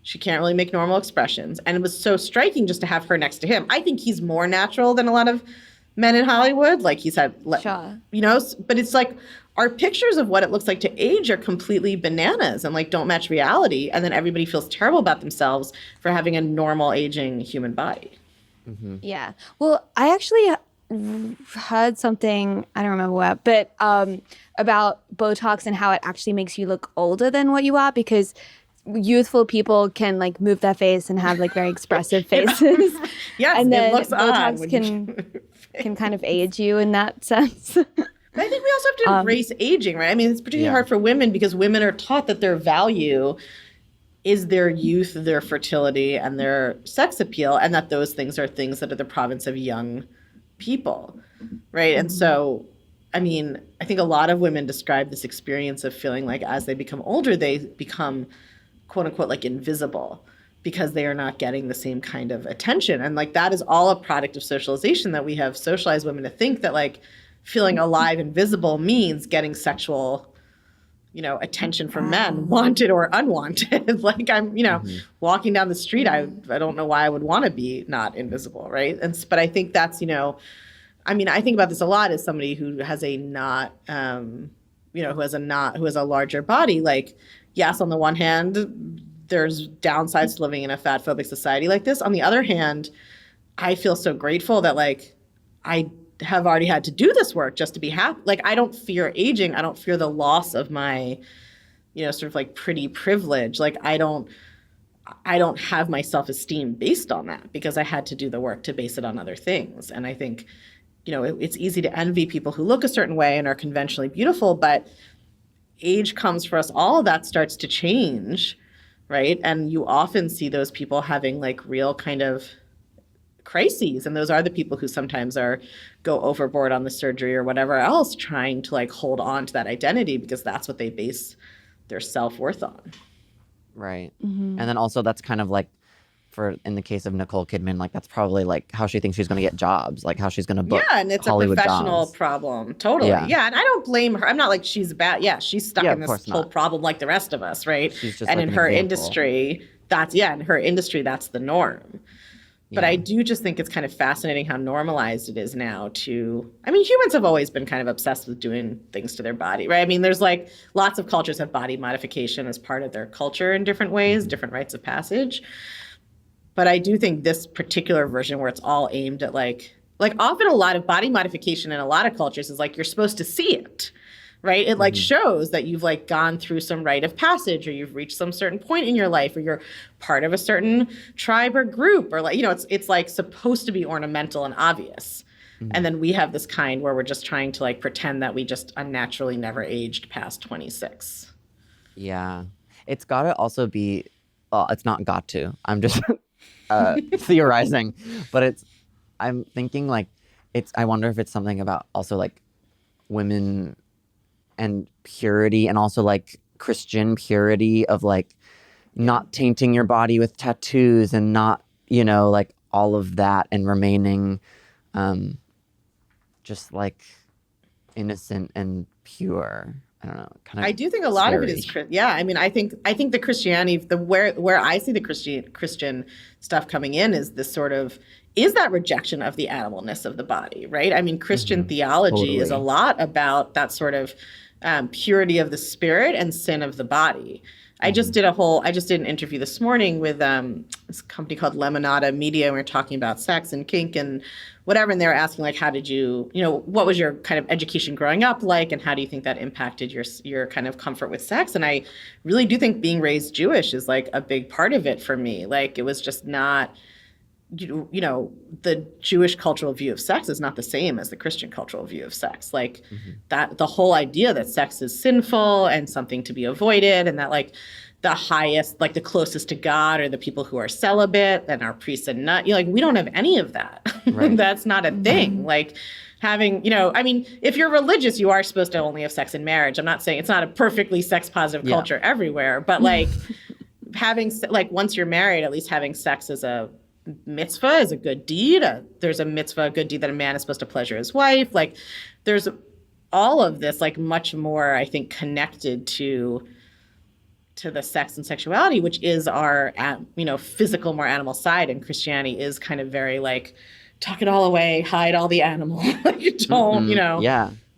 She can't really make normal expressions. And it was so striking just to have her next to him. I think he's more natural than a lot of men in Hollywood. Like, he's had, Sure. you know, but it's like our pictures of what it looks like to age are completely bananas and like don't match reality. And then everybody feels terrible about themselves for having a normal aging human body. Yeah. Well, I actually heard something, I don't remember what, but about Botox and how it actually makes you look older than what you are, because youthful people can like move their face and have like very expressive faces. Yes, And then it looks odd Botox when can kind of age you in that sense. I think we also have to embrace aging, right? I mean, it's particularly hard for women because women are taught that their value is their youth, their fertility, and their sex appeal, and that those things are things that are the province of young people, right? And so, I mean, I think a lot of women describe this experience of feeling like as they become older, they become, quote unquote, like invisible because they are not getting the same kind of attention. And like that is all a product of socialization, that we have socialized women to think that like feeling alive and visible means getting sexual, attention from men, wanted or unwanted. Like I'm, walking down the street, I don't know why I would want to be not invisible, right? But I think that's, I mean, I think about this a lot as somebody who has a not, who has a larger body. Like, yes, on the one hand, there's downsides to living in a fat phobic society like this. On the other hand, I feel so grateful that like I have already had to do this work just to be happy. Like, I don't fear aging. I don't fear the loss of my, sort of like pretty privilege. Like, I don't have my self-esteem based on that because I had to do the work to base it on other things. And I think, it's easy to envy people who look a certain way and are conventionally beautiful, but age comes for us all, that starts to change, right? And you often see those people having like real kind of crises, and those are the people who sometimes go overboard on the surgery or whatever else, trying to like hold on to that identity because that's what they base their self-worth on. Right. And then also that's kind of like, in the case of Nicole Kidman, like that's probably like how she thinks she's going to get jobs, like how she's going to book and it's Hollywood a professional jobs. problem. Totally. Yeah. And I don't blame her. I'm not like she's bad. Yeah, she's stuck in this whole problem like the rest of us, right? She's just and like in an her example. industry, that's the norm. But I do just think it's kind of fascinating how normalized it is now humans have always been kind of obsessed with doing things to their body, right? I mean, there's like lots of cultures have body modification as part of their culture in different ways, different rites of passage. But I do think this particular version where it's all aimed at like often a lot of body modification in a lot of cultures is like you're supposed to see it, right? It like shows that you've like gone through some rite of passage or you've reached some certain point in your life or you're part of a certain tribe or group or like, it's like supposed to be ornamental and obvious. And then we have this kind where we're just trying to like pretend that we just unnaturally never aged past 26. Yeah. It's got to also be, well, it's not got to. I'm just theorizing, but I'm thinking like I wonder if it's something about also like women and purity and also like Christian purity of like not tainting your body with tattoos and not, like all of that and remaining just like innocent and pure. I don't know. I do think a lot of it is, I mean, I think the Christianity, where I see the Christian stuff coming in is this sort of, is that rejection of the animalness of the body, right? I mean, Christian theology is a lot about that sort of purity of the spirit and sin of the body. I just did an interview this morning with this company called Lemonada Media, and we were talking about sex and kink and whatever, and they were asking like, how did you, what was your kind of education growing up like, and how do you think that impacted your kind of comfort with sex? And I really do think being raised Jewish is like a big part of it for me. Like it was just not, the Jewish cultural view of sex is not the same as the Christian cultural view of sex. Like that, the whole idea that sex is sinful and something to be avoided, and that like the highest, like the closest to God are the people who are celibate and are priests and nuns. Like we don't have any of that. Right. That's not a thing. Like having, I mean, if you're religious, you are supposed to only have sex in marriage. I'm not saying it's not a perfectly sex positive culture everywhere, but like having, like once you're married, at least having sex as a mitzvah is a good deed. There's a mitzvah, a good deed that a man is supposed to pleasure his wife. Like there's all of this, like much more, I think, connected to the sex and sexuality, which is our, physical, more animal side. And Christianity is kind of very like, tuck it all away, hide all the animal. Like don't,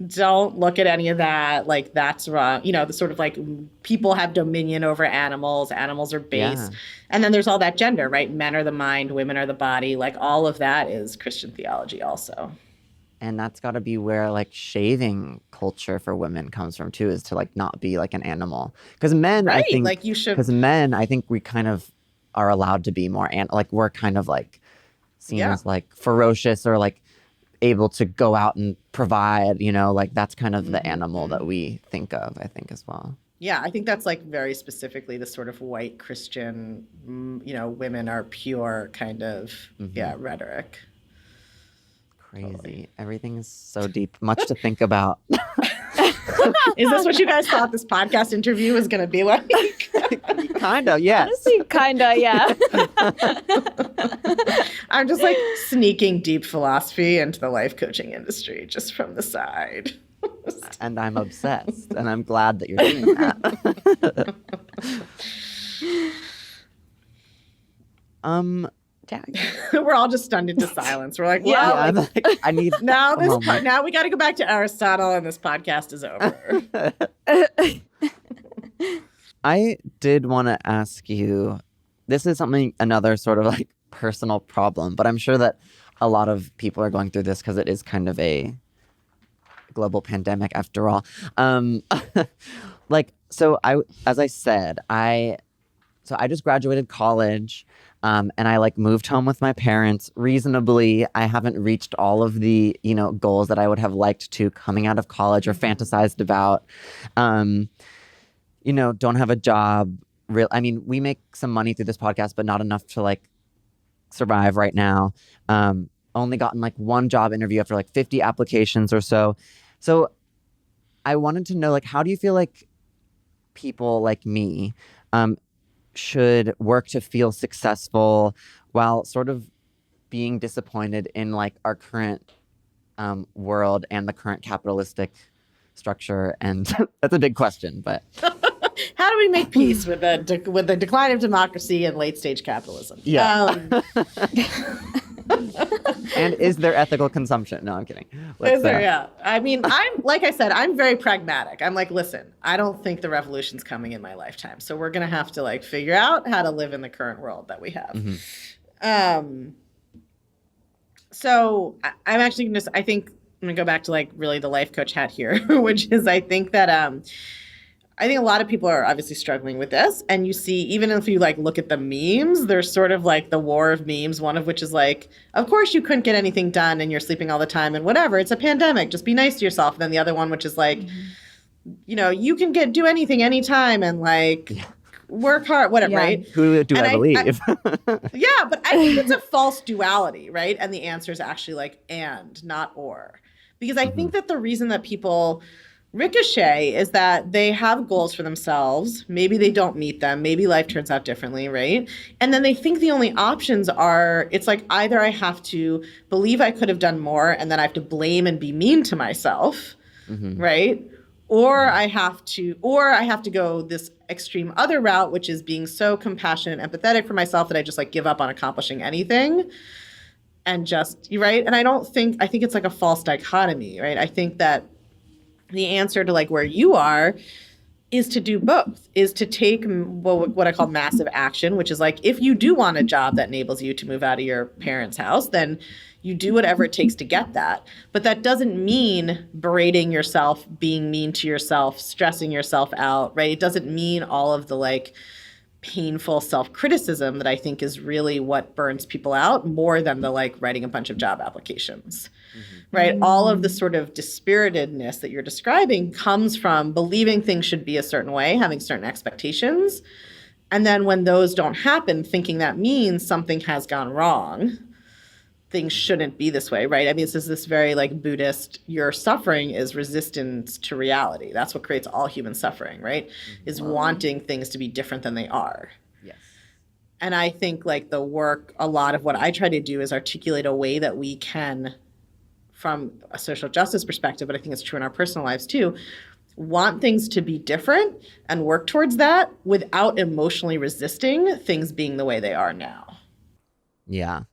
don't look at any of that. Like that's wrong. The sort of like people have dominion over animals. Animals are base. Yeah. And then there's all that gender, right? Men are the mind, women are the body. Like all of that is Christian theology also. And that's got to be where like shaving culture for women comes from too, is to like not be like an animal. Because men, I Right, think, like you should. because men, I think we kind of are allowed to be more like we're kind of like seen Yeah. as like ferocious or like able to go out and provide, you know, like that's kind of the animal that we think of, I think, as well. Yeah, I think that's like very specifically the sort of white Christian, you know, women are pure kind of, rhetoric. Crazy. Totally. Everything is so deep. Much to think about. Is this what you guys thought this podcast interview was going to be like? Kind of, yes. Honestly, kinda, yeah. I'm just like sneaking deep philosophy into the life coaching industry just from the side. And I'm obsessed, and I'm glad that you're doing that. We're all just stunned into silence. We're like, well, yeah, like, I need now a moment. now we got to go back to Aristotle, and this podcast is over. I did want to ask you, this is another sort of like personal problem, but I'm sure that a lot of people are going through this because it is kind of a global pandemic after all. As I said, I just graduated college, and I like moved home with my parents reasonably. I haven't reached all of the, you know, goals that I would have liked to coming out of college or fantasized about. You know, don't have a job. I mean, we make some money through this podcast, but not enough to like survive right now. Only gotten like one job interview after like 50 applications or so. So I wanted to know, like, how do you feel like people like me should work to feel successful while sort of being disappointed in like our current world and the current capitalistic structure? And that's a big question, but how do we make peace with the decline of democracy and late stage capitalism? Yeah. And is there ethical consumption? No, I'm kidding. Yeah. I mean, like I said, I'm very pragmatic. I'm like, listen, I don't think the revolution's coming in my lifetime. So we're going to have to like figure out how to live in the current world that we have. So I'm actually going to, I think I'm going to go back to like really the life coach hat here, which is I think that, I think a lot of people are obviously struggling with this. And you see, even if you like look at the memes, there's sort of like the war of memes, one of which is like, of course you couldn't get anything done and you're sleeping all the time and whatever. It's a pandemic. Just be nice to yourself. And then the other one, which is like, you know, you can do anything anytime and like work hard, whatever, right? Who do I believe? Yeah, but I think it's a false duality, right? And the answer is actually like and, not or. Because I think that the reason that people ricochet is that they have goals for themselves. Maybe they don't meet them. Maybe life turns out differently, right? And then they think the only options are, it's like either I have to believe I could have done more and then I have to blame and be mean to myself, right? Or I have to go this extreme other route, which is being so compassionate and empathetic for myself that I just like give up on accomplishing anything. And just, right? And I think it's like a false dichotomy, right? I think that the answer to like where you are is to do both, is to take what I call massive action, which is like if you do want a job that enables you to move out of your parents' house, then you do whatever it takes to get that. But that doesn't mean berating yourself, being mean to yourself, stressing yourself out, right? It doesn't mean all of the like painful self-criticism that I think is really what burns people out more than the like writing a bunch of job applications. Right? All of the sort of dispiritedness that you're describing comes from believing things should be a certain way, having certain expectations. And then when those don't happen, thinking that means something has gone wrong. Things shouldn't be this way, right? I mean, this very like Buddhist, your suffering is resistance to reality. That's what creates all human suffering, right? Is wanting things to be different than they are. Yes. And I think like the work, a lot of what I try to do is articulate a way that we can, from a social justice perspective, but I think it's true in our personal lives too, want things to be different and work towards that without emotionally resisting things being the way they are now. Yeah.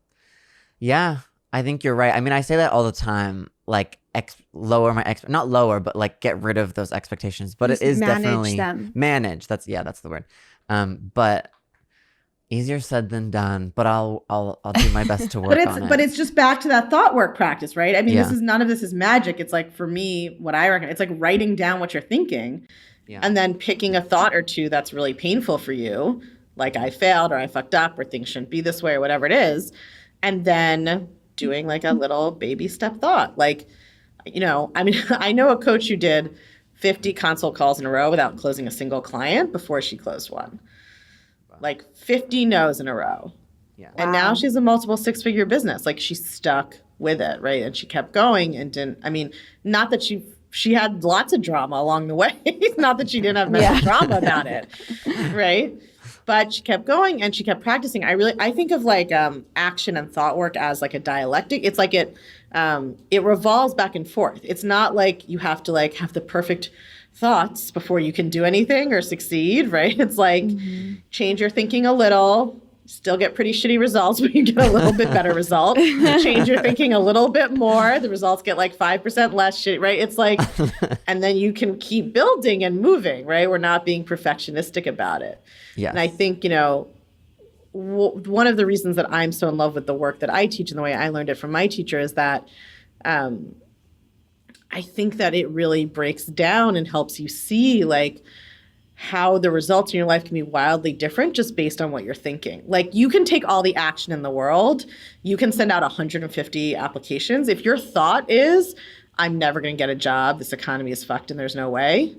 Yeah, I think you're right. I mean, I say that all the time, like lower my not lower, but like get rid of those expectations. But just it is manage definitely them. Manage. That's the word. But Easier said than done, but I'll do my best to work on it. But it's just back to that thought work practice, right? I mean, Yeah. none of this is magic. It's like, for me, what I reckon, it's like writing down what you're thinking and then picking a thought or two that's really painful for you, like I failed or I fucked up or things shouldn't be this way or whatever it is, and then doing like a little baby step thought. Like, I mean, I know a coach who did 50 consult calls in a row without closing a single client before she closed one. Like 50 no's in a row. Yeah. And now she's a multiple six-figure business. Like, she stuck with it, right? And she kept going and not that she had lots of drama along the way. Not that she didn't have mental drama about it, right? But she kept going and she kept practicing. I think of like action and thought work as like a dialectic. It's like it revolves back and forth. It's not like you have to like have the perfect thoughts before you can do anything or succeed, right? It's like change your thinking a little, still get pretty shitty results, but you get a little bit better result. Change your thinking a little bit more, the results get like 5% less shit, right? It's like, and then you can keep building and moving, right? We're not being perfectionistic about it. Yes. And I think, one of the reasons that I'm so in love with the work that I teach and the way I learned it from my teacher is that I think that it really breaks down and helps you see like how the results in your life can be wildly different just based on what you're thinking. Like, you can take all the action in the world. You can send out 150 applications. If your thought is, I'm never going to get a job, this economy is fucked and there's no way,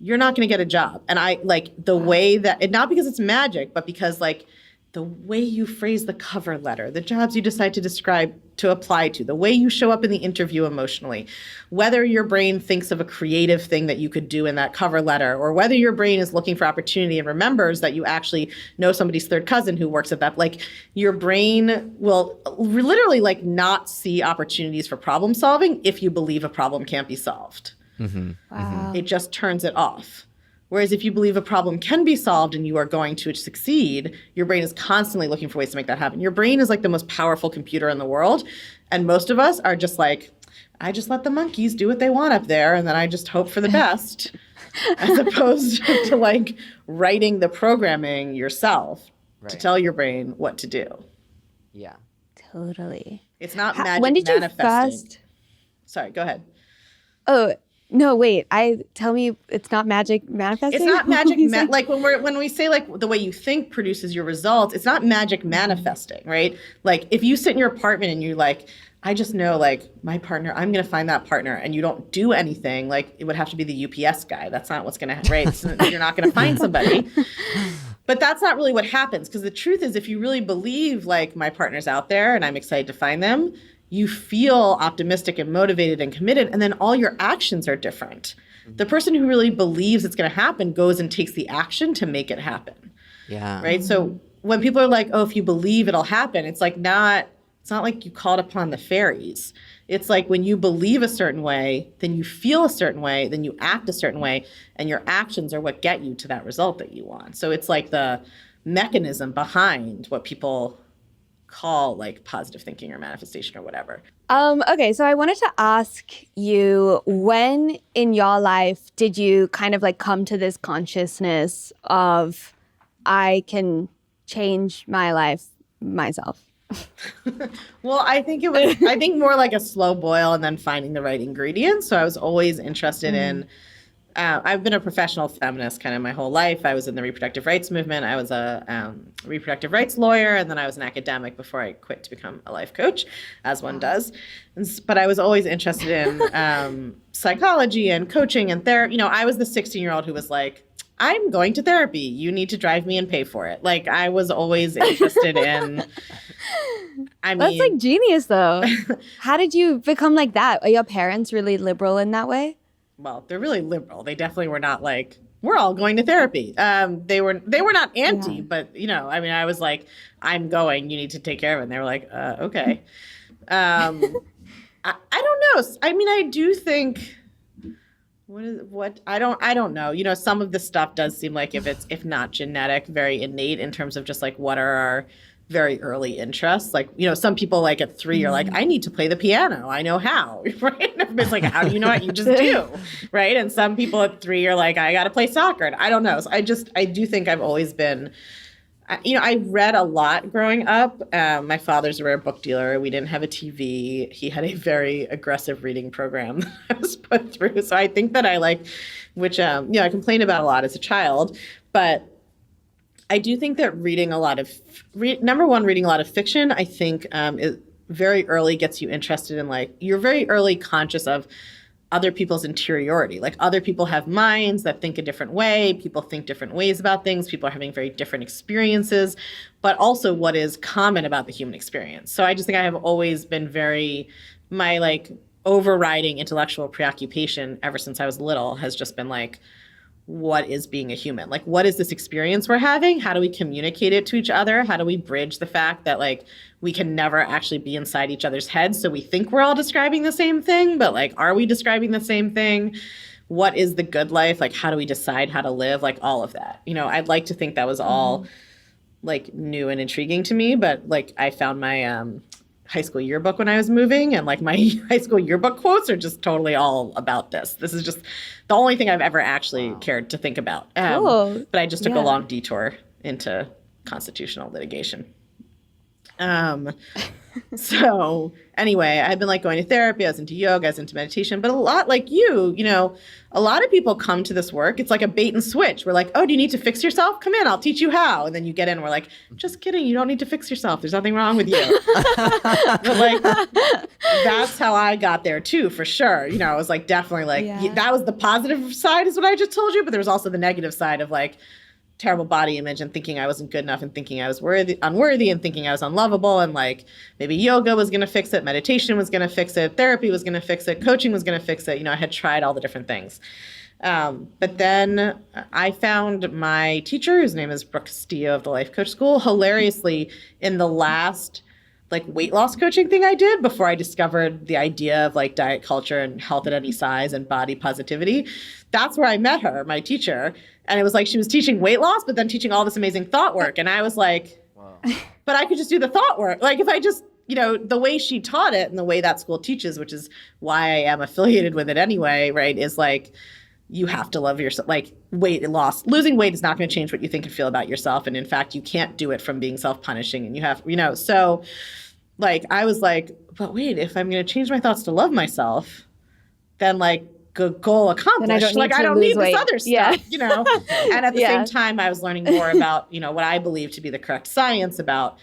you're not going to get a job. And I like the way that, not because it's magic, but because like the way you phrase the cover letter, the jobs you decide to apply to, the way you show up in the interview emotionally, whether your brain thinks of a creative thing that you could do in that cover letter, or whether your brain is looking for opportunity and remembers that you actually know somebody's third cousin who works at that. Like, your brain will literally like not see opportunities for problem solving if you believe a problem can't be solved. Wow. It just turns it off. Whereas if you believe a problem can be solved and you are going to succeed, your brain is constantly looking for ways to make that happen. Your brain is like the most powerful computer in the world. And most of us are just like, I just let the monkeys do what they want up there, and then I just hope for the best, as opposed to like writing the programming yourself to tell your brain what to do. Yeah. Totally. It's not magic When did you manifesting. first? Sorry, go ahead. Oh, no, wait. Tell me it's not magic manifesting? It's not magic. Like when we say like the way you think produces your results, it's not magic manifesting, right? Like, if you sit in your apartment and you're like, I just know like my partner, I'm going to find that partner, and you don't do anything, like it would have to be the UPS guy. That's not what's going to happen, right? You're not going to find somebody. But that's not really what happens, because the truth is, if you really believe like my partner's out there and I'm excited to find them, you feel optimistic and motivated and committed, and then all your actions are different. The person who really believes it's going to happen goes and takes the action to make it happen. Yeah. Right? So when people are like, oh, if you believe it'll happen, it's like it's not like you called upon the fairies. It's like when you believe a certain way, then you feel a certain way, then you act a certain way, and your actions are what get you to that result that you want. So it's like the mechanism behind what people call like positive thinking or manifestation or whatever. Okay, so I wanted to ask you, when in your life did you kind of like come to this consciousness of, I can change my life myself? Well, I think more like a slow boil and then finding the right ingredients. So I was always interested in, I've been a professional feminist kind of my whole life. I was in the reproductive rights movement. I was a reproductive rights lawyer, and then I was an academic before I quit to become a life coach, as one does. But I was always interested in psychology and coaching and therapy. I was the 16-year-old who was like, I'm going to therapy. You need to drive me and pay for it. Like, I was always interested in, That's like genius though. How did you become like that? Are your parents really liberal in that way? Well, they're really liberal. They definitely were not like, we're all going to therapy. They were not anti, but I was like, I'm going, you need to take care of it. And they were like, okay. I don't know. I do think, I don't know. Some of the stuff does seem like, if not genetic, very innate in terms of just like what are our very early interests. Like, some people like at 3 are like, I need to play the piano. I know how, right? And everybody's like, how do you know it? You just do, right? And some people at 3 are like, I got to play soccer. And I don't know. So I do think I've always been, I read a lot growing up. My father's a rare book dealer. We didn't have a TV. He had a very aggressive reading program that I was put through. So I think that I I complained about a lot as a child, but I do think that reading a lot of fiction, I think it very early gets you interested in you're very early conscious of other people's interiority. Like other people have minds that think a different way. People think different ways about things. People are having very different experiences, but also what is common about the human experience. So I just think I have always been my overriding intellectual preoccupation ever since I was little has just been what is being a human? What is this experience we're having? How do we communicate it to each other? How do we bridge the fact that we can never actually be inside each other's heads? So we think we're all describing the same thing, but are we describing the same thing? What is the good life? How do we decide how to live? All of that. I'd like to think that was all new and intriguing to me, but I found my high school yearbook when I was moving, and my high school yearbook quotes are just totally all about this. This is just the only thing I've ever actually cared to think about. Cool. But I just took a long detour into constitutional litigation. So anyway, I had been going to therapy. I was into yoga, I was into meditation, but a lot like you, a lot of people come to this work. It's like a bait and switch. We're oh, do you need to fix yourself? Come in, I'll teach you how. And then you get in, we're just kidding. You don't need to fix yourself. There's nothing wrong with you. But that's how I got there too, for sure. I was definitely that was the positive side is what I just told you. But there was also the negative side of terrible body image and thinking I wasn't good enough and thinking I was unworthy and thinking I was unlovable and maybe yoga was going to fix it, meditation was going to fix it, therapy was going to fix it, coaching was going to fix it. I had tried all the different things. But then I found my teacher, whose name is Brooke Castillo of the Life Coach School, hilariously in the last weight loss coaching thing I did before I discovered the idea of diet culture and health at any size and body positivity. That's where I met her, my teacher. And it was she was teaching weight loss, but then teaching all this amazing thought work. And I was wow. But I could just do the thought work. If I just, the way she taught it and the way that school teaches, which is why I am affiliated with it anyway, right, is you have to love yourself. Weight loss, losing weight is not going to change what you think and feel about yourself. And in fact, you can't do it from being self-punishing. And you have, so I was but wait, if I'm going to change my thoughts to love myself, then goal accomplished. I don't need this other stuff, And at the same time, I was learning more about, what I believe to be the correct science about,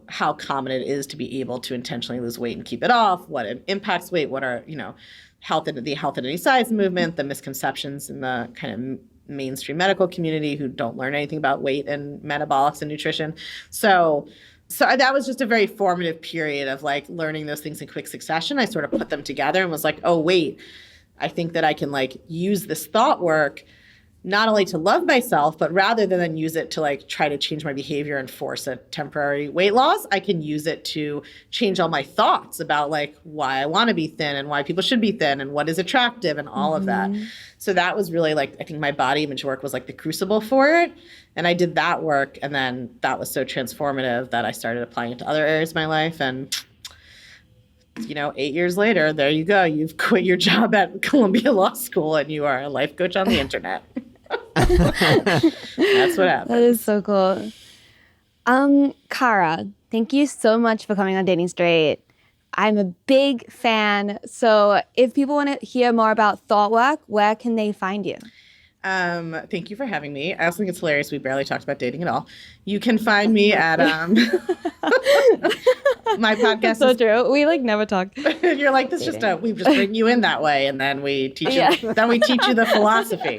how common it is to be able to intentionally lose weight and keep it off, what impacts weight, what are, the health at any size movement, the misconceptions in the kind of mainstream medical community who don't learn anything about weight and metabolics and nutrition. So that was just a very formative period of learning those things in quick succession. I sort of put them together and was oh, wait, I think that I can use this thought work not only to love myself, but rather than then use it to try to change my behavior and force a temporary weight loss, I can use it to change all my thoughts about why I want to be thin and why people should be thin and what is attractive and all of that. So that was really I think my body image work was the crucible for it. And I did that work. And then that was so transformative that I started applying it to other areas of my life. And 8 years later, there you go. You've quit your job at Columbia Law School and you are a life coach on the internet. That's what happened. That is so cool. Cara, thank you so much for coming on Dating Straight. I'm a big fan. So if people want to hear more about thought work, where can they find you? Thank you for having me. I also think it's hilarious. We barely talked about dating at all. You can find me at my podcast. So true. We never talk. You're this dating. We just bring you in that way, and then we teach you. Then we teach you the philosophy.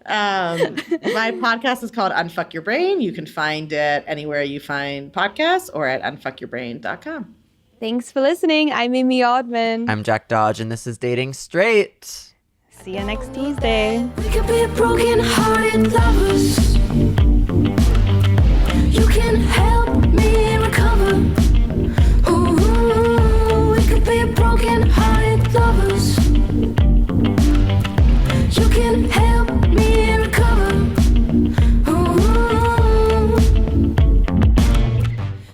My podcast is called Unfuck Your Brain. You can find it anywhere you find podcasts or at unfuckyourbrain.com. Thanks for listening. I'm Amy Oddman. I'm Jack Dodge, and this is Dating Straight. See you next Tuesday. We could be broken-hearted lovers.